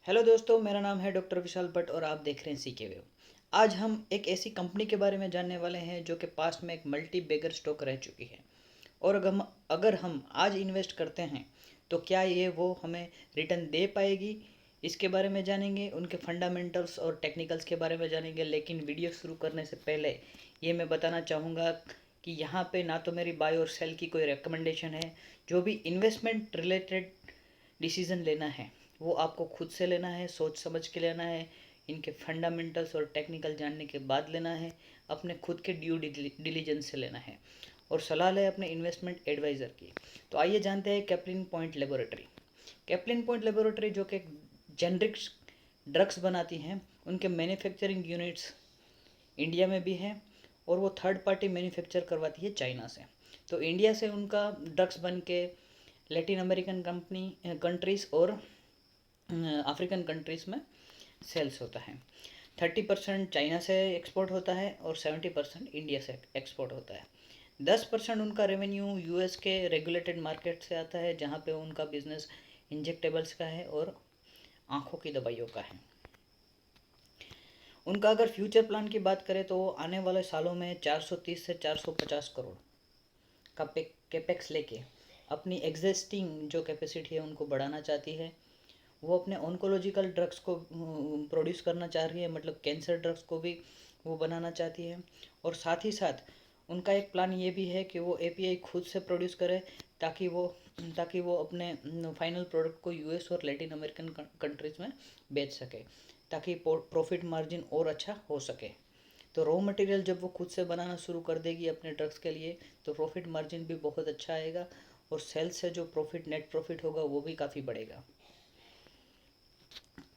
Hello दोस्तों, मेरा नाम है डॉक्टर विशाल भट्ट और आप देख रहे हैं सीके वेव। आज हम एक ऐसी कंपनी के बारे में जानने वाले हैं जो कि पास्ट में एक मल्टी बैगर स्टॉक रह चुकी है। और अगर हम आज इन्वेस्ट करते हैं तो क्या ये वो हमें रिटर्न दे पाएगी, इसके बारे में जानेंगे। उनके फंडामेंटल्स और टेक्निकल्स के बारे में जानेंगे। लेकिन वीडियो शुरू करने से पहले ये मैं बताना चाहूँगा कि यहाँ पे ना तो मेरी बाय और सेल की कोई रिकमेंडेशन है। जो भी इन्वेस्टमेंट रिलेटेड डिसीज़न लेना है वो आपको खुद से लेना है, सोच समझ के लेना है, इनके फंडामेंटल्स और टेक्निकल जानने के बाद लेना है, अपने खुद के ड्यू डिलीजेंस से लेना है और सलाह लें अपने इन्वेस्टमेंट एडवाइज़र की। तो आइए जानते हैं Caplin point laboratory. Caplin point laboratory जो कि जेनरिक ड्रग्स बनाती हैं, उनके मैन्युफैक्चरिंग यूनिट्स इंडिया में भी हैं और वो थर्ड पार्टी मैन्युफैक्चर करवाती है चाइना से। तो इंडिया से उनका ड्रग्स बन के लैटिन अमेरिकन कंट्रीज़ और अफ्रीकन कंट्रीज़ में सेल्स होता है। 30% चाइना से एक्सपोर्ट होता है और 70% इंडिया से एक्सपोर्ट होता है। 10% उनका रेवेन्यू यूएस के रेगुलेटेड मार्केट से आता है, जहाँ पे उनका बिजनेस इंजेक्टेबल्स का है और आँखों की दवाइयों का है। उनका अगर फ्यूचर प्लान की बात करें तो आने वाले सालों में 430 से 450 करोड़ का कैपेक्स लेके अपनी एग्जिस्टिंग जो कैपेसिटी है उनको बढ़ाना चाहती है। वो अपने ऑन्कोलॉजिकल ड्रग्स को प्रोड्यूस करना चाह रही है, मतलब कैंसर ड्रग्स को भी वो बनाना चाहती है। और साथ ही साथ उनका एक प्लान ये भी है कि वो एपीआई खुद से प्रोड्यूस करे, ताकि वो अपने फाइनल प्रोडक्ट को यूएस और लैटिन अमेरिकन कंट्रीज़ में बेच सके, ताकि प्रॉफिट मार्जिन और अच्छा हो सके। तो रॉ मटेरियल जब वो खुद से बनाना शुरू कर देगी अपने ड्रग्स के लिए तो प्रॉफिट मार्जिन भी बहुत अच्छा आएगा और सेल्स से जो प्रॉफिट नेट प्रॉफिट होगा वो भी काफ़ी बढ़ेगा।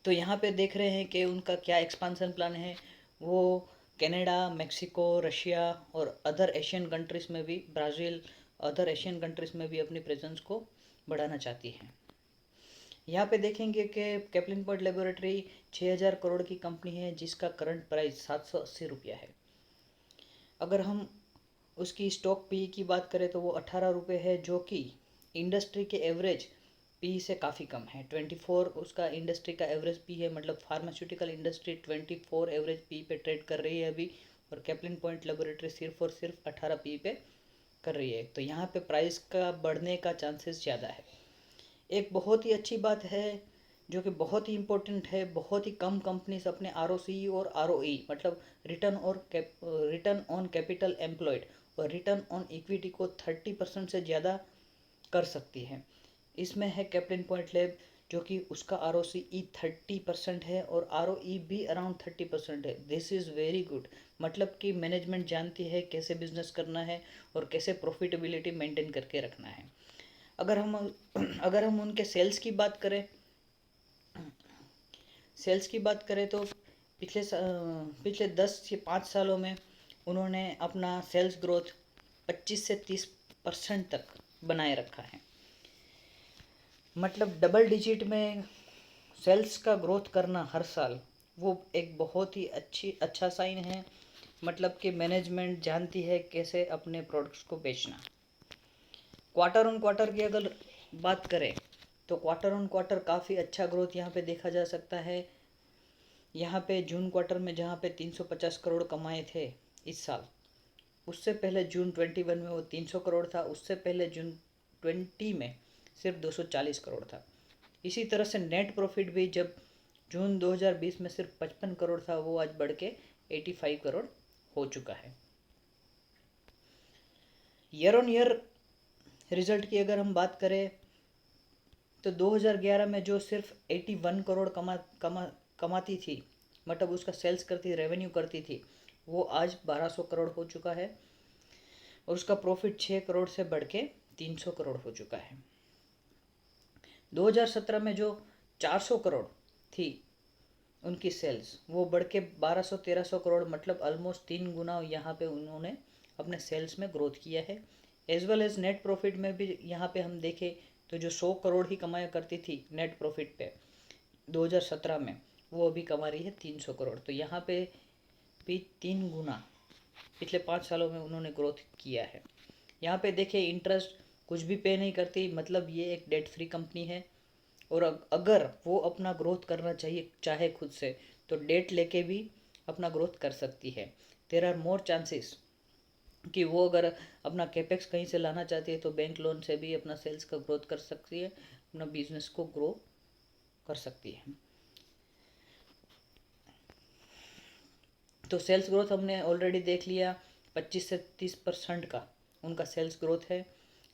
तो यहाँ पे देख रहे हैं कि उनका क्या एक्सपांसन प्लान है। वो कनाडा, मेक्सिको, रशिया और अदर एशियन कंट्रीज़ में भी, ब्राज़ील, अदर एशियन कंट्रीज़ में भी अपनी प्रेजेंस को बढ़ाना चाहती है। यहाँ पे देखेंगे कि कैप्लिन पॉइंट लेबोरेटरी 6000 करोड़ की कंपनी है, जिसका करंट प्राइस 780 रुपया है। अगर हम उसकी स्टॉक पी की बात करें तो वो 18 रुपये है, जो कि इंडस्ट्री के एवरेज पी से काफ़ी कम है। 24 उसका इंडस्ट्री का एवरेज पी है, मतलब फार्मास्यूटिकल इंडस्ट्री 24 एवरेज पी पे ट्रेड कर रही है अभी, और कैप्लिन पॉइंट लेबोरेटरी सिर्फ और सिर्फ 18 पी पे कर रही है। तो यहाँ पे प्राइस का बढ़ने का चांसेस ज़्यादा है। एक बहुत ही अच्छी बात है जो कि बहुत ही इम्पोर्टेंट है, बहुत ही कम कंपनीज अपने आरओसी और आरओई, मतलब रिटर्न ऑन कैपिटल एम्प्लॉयड और रिटर्न ऑन इक्विटी को 30% से ज़्यादा कर सकती है। इसमें है कैप्लिन पॉइंट लैब, जो कि उसका आर ओ सी ई 30% है और आर ओ ई भी अराउंड 30% है। दिस इज़ वेरी गुड, मतलब कि मैनेजमेंट जानती है कैसे बिजनेस करना है और कैसे प्रॉफिटेबिलिटी मेंटेन करके रखना है। अगर हम अगर हम उनके सेल्स की बात करें तो पिछले 10 से 5 सालों में उन्होंने अपना सेल्स ग्रोथ 25 से 30% तक बनाए रखा है। मतलब डबल डिजिट में सेल्स का ग्रोथ करना हर साल, वो एक बहुत ही अच्छा साइन है। मतलब कि मैनेजमेंट जानती है कैसे अपने प्रोडक्ट्स को बेचना। क्वार्टर ऑन क्वार्टर की अगर बात करें तो क्वार्टर ऑन क्वार्टर काफ़ी अच्छा ग्रोथ यहाँ पे देखा जा सकता है। यहाँ पे जून क्वार्टर में जहाँ पे 350 करोड़ कमाए थे इस साल, उससे पहले जून 21 में वो 300 करोड़ था, उससे पहले जून 20 में सिर्फ 240 करोड़ था। इसी तरह से नेट प्रॉफिट भी जब जून 2020 में सिर्फ 55 करोड़ था, वो आज बढ़ के 85 करोड़ हो चुका है। ईयर ऑन ईयर रिजल्ट की अगर हम बात करें तो 2011 में जो सिर्फ 81 करोड़ कमाती थी, मतलब उसका सेल्स करती, रेवेन्यू करती थी, वो आज 1200 करोड़ हो चुका है और उसका प्रॉफिट 6 करोड़ से बढ़ के 300 करोड़ हो चुका है। 2017 में जो 400 करोड़ थी उनकी सेल्स, वो बढ़ के 1200-1300 करोड़, मतलब ऑलमोस्ट 3 गुना यहाँ पे उन्होंने अपने सेल्स में ग्रोथ किया है। As well as net profit में भी यहाँ पे हम देखें तो जो 100 करोड़ ही कमाया करती थी नेट प्रॉफिट पे 2017 में, वो अभी कमा रही है 300 करोड़। तो यहाँ पे भी 3 गुना पिछले 5 सालों में उन्होंने ग्रोथ किया है। यहाँ पे देखिए इंटरेस्ट कुछ भी पे नहीं करती, मतलब ये एक डेट फ्री कंपनी है और अगर वो अपना ग्रोथ करना चाहिए चाहे खुद से, तो डेट लेके भी अपना ग्रोथ कर सकती है। देयर आर मोर चांसेस कि वो अगर अपना कैपेक्स कहीं से लाना चाहती है तो बैंक लोन से भी अपना सेल्स का ग्रोथ कर सकती है, अपना बिजनेस को ग्रो कर सकती है। तो सेल्स ग्रोथ हमने ऑलरेडी देख लिया, 25 से 30% का उनका सेल्स ग्रोथ है।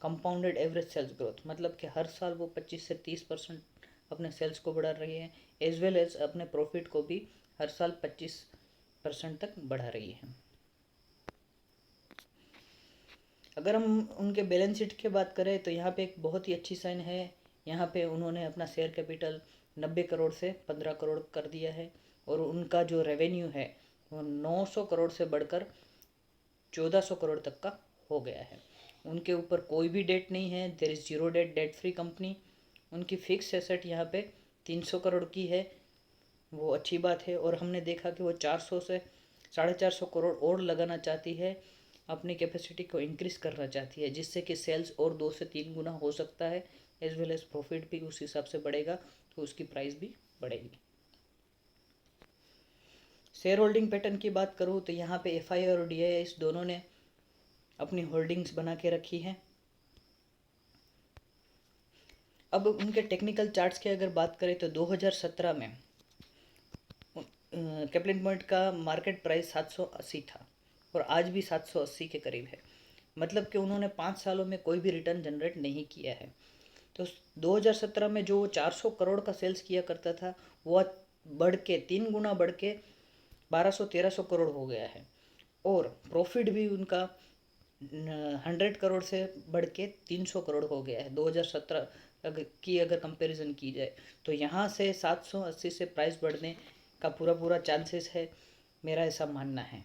कंपाउंडेड एवरेज सेल्स ग्रोथ मतलब कि हर साल वो 25 से 30% अपने सेल्स को बढ़ा रही है, एज वेल एज अपने प्रॉफिट को भी हर साल 25% तक बढ़ा रही है। अगर हम उनके बैलेंस शीट की बात करें तो यहाँ पे एक बहुत ही अच्छी साइन है। यहाँ पे उन्होंने अपना शेयर कैपिटल 90 करोड़ से 15 करोड़ कर दिया है, और उनका जो रेवेन्यू है वो 900 करोड़ से बढ़कर 1400 करोड़ तक का हो गया है। उनके ऊपर कोई भी डेट नहीं है, there is zero debt, debt free company. उनकी फिक्स एसेट यहाँ पे 300 करोड़ की है, वो अच्छी बात है। और हमने देखा कि वो 400 से 450 करोड़ और लगाना चाहती है, अपनी कैपेसिटी को इंक्रीज करना चाहती है, जिससे कि सेल्स और 2 से 3 गुना हो सकता है, एज वेल एज प्रॉफिट भी उस हिसाब से बढ़ेगा, तो उसकी प्राइस भी बढ़ेगी। शेयर होल्डिंग पैटर्न की बात करूँ तो यहाँ पे एफआई और डीआई इस दोनों ने अपनी होल्डिंग्स बना के रखी है। अब उनके टेक्निकल चार्ट्स की अगर बात करें तो 2017 में कैप्लिन पॉइंट का मार्केट प्राइस 780 था, और आज भी 780 के करीब है। मतलब कि उन्होंने 5 सालों में कोई भी रिटर्न जनरेट नहीं किया है। तो 2017 में जो 400 करोड़ का सेल्स किया करता था, वो बढ़ के 3 गुना बढ़ के 1200-1300 करोड़ हो गया है। और प्रॉफिट भी उनका 100 करोड़ से बढ़ के 300 करोड़ हो गया है 2017 की अगर कंपैरिजन की जाए। तो यहाँ से 780 से प्राइस बढ़ने का पूरा पूरा चांसेस है, मेरा ऐसा मानना है।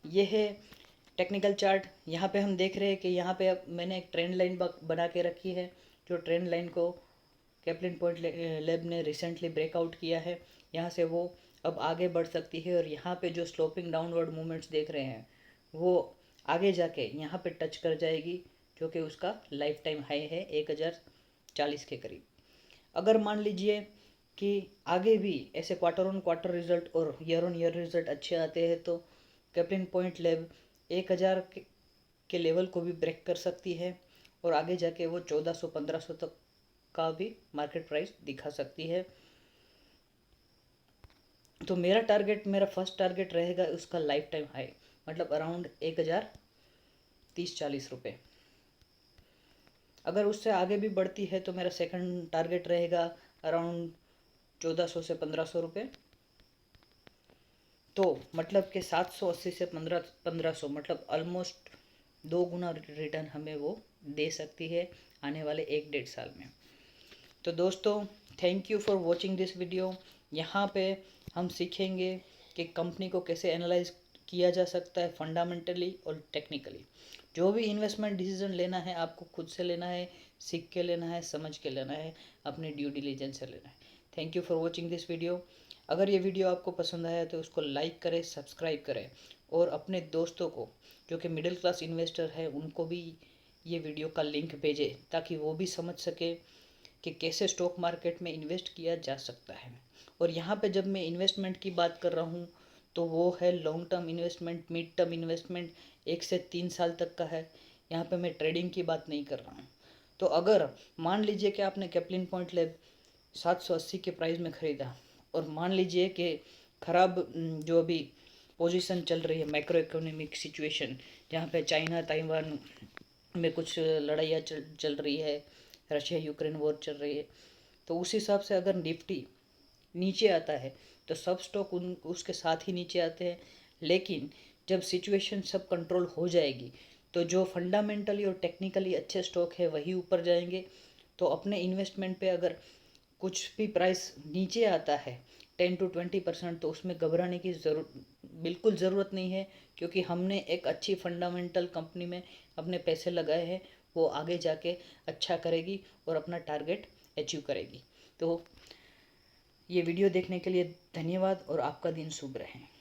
ये है टेक्निकल चार्ट। यहाँ पे हम देख रहे हैं कि यहाँ पे अब मैंने एक ट्रेंड लाइन बना के रखी है, जो ट्रेंड लाइन को कैप्लिन पॉइंट लैब ने रिसेंटली ब्रेकआउट किया है। यहाँ से वो अब आगे बढ़ सकती है, और यहाँ पे जो स्लोपिंग डाउनवर्ड मूवमेंट्स देख रहे हैं वो आगे जाके यहाँ पे टच कर जाएगी, जो कि उसका लाइफ टाइम हाई है 1040 के करीब। अगर मान लीजिए कि आगे भी ऐसे क्वार्टर ऑन क्वार्टर रिजल्ट और ईयर ऑन ईयर रिजल्ट अच्छे आते हैं, तो कैप्लिन पॉइंट लैब 1000 के लेवल को भी ब्रेक कर सकती है, और आगे जाके वो 1400-1500 तक का भी मार्केट प्राइस दिखा सकती है। तो मेरा फर्स्ट टारगेट रहेगा उसका लाइफ टाइम हाई, मतलब अराउंड 1030-40 रुपये। अगर उससे आगे भी बढ़ती है तो मेरा सेकंड टारगेट रहेगा अराउंड 1400 से 1500 रुपये। तो मतलब कि 780 से 1500, मतलब ऑलमोस्ट 2 गुना रिटर्न हमें वो दे सकती है आने वाले 1-1.5 साल में। तो दोस्तों, thank you for watching this video. यहाँ पे हम सीखेंगे कि कंपनी को कैसे एनालाइज किया जा सकता है फंडामेंटली और टेक्निकली। जो भी इन्वेस्टमेंट डिसीजन लेना है आपको खुद से लेना है, सीख के लेना है, समझ के लेना है, अपने ड्यू डिलीजेंस से लेना है। Thank you for watching this video. अगर ये वीडियो आपको पसंद आया तो उसको लाइक करें, सब्सक्राइब करें, और अपने दोस्तों को जो कि मिडिल क्लास इन्वेस्टर है उनको भी ये वीडियो का लिंक भेजें, ताकि वो भी समझ सके कि कैसे स्टॉक मार्केट में इन्वेस्ट किया जा सकता है। और यहाँ पे जब मैं इन्वेस्टमेंट की बात कर रहा हूँ तो वो है long term investment, mid term investment, 1 से 3 साल तक का है। यहाँ पे मैं ट्रेडिंग की बात नहीं कर रहा हूँ। तो अगर मान लीजिए कि आपने कैप्लिन पॉइंट लैब 780 के प्राइस में ख़रीदा, और मान लीजिए कि ख़राब जो अभी पोजीशन चल रही है, मैक्रो इकोनॉमिक सिचुएशन, जहाँ पे चाइना ताइवान में कुछ लड़ाइयाँ चल रही है, रशिया यूक्रेन वॉर चल रही है, तो उस हिसाब से अगर निफ्टी नीचे आता है तो सब स्टॉक उसके साथ ही नीचे आते हैं। लेकिन जब सिचुएशन सब कंट्रोल हो जाएगी तो जो फंडामेंटली और टेक्निकली अच्छे स्टॉक है वही ऊपर जाएंगे। तो अपने इन्वेस्टमेंट पे अगर कुछ भी प्राइस नीचे आता है 10 to 20%, तो उसमें घबराने की बिल्कुल ज़रूरत नहीं है, क्योंकि हमने एक अच्छी फंडामेंटल कंपनी में अपने पैसे लगाए हैं, वो आगे जाके अच्छा करेगी और अपना टारगेट अचीव करेगी। तो ये वीडियो देखने के लिए धन्यवाद, और आपका दिन शुभ रहे।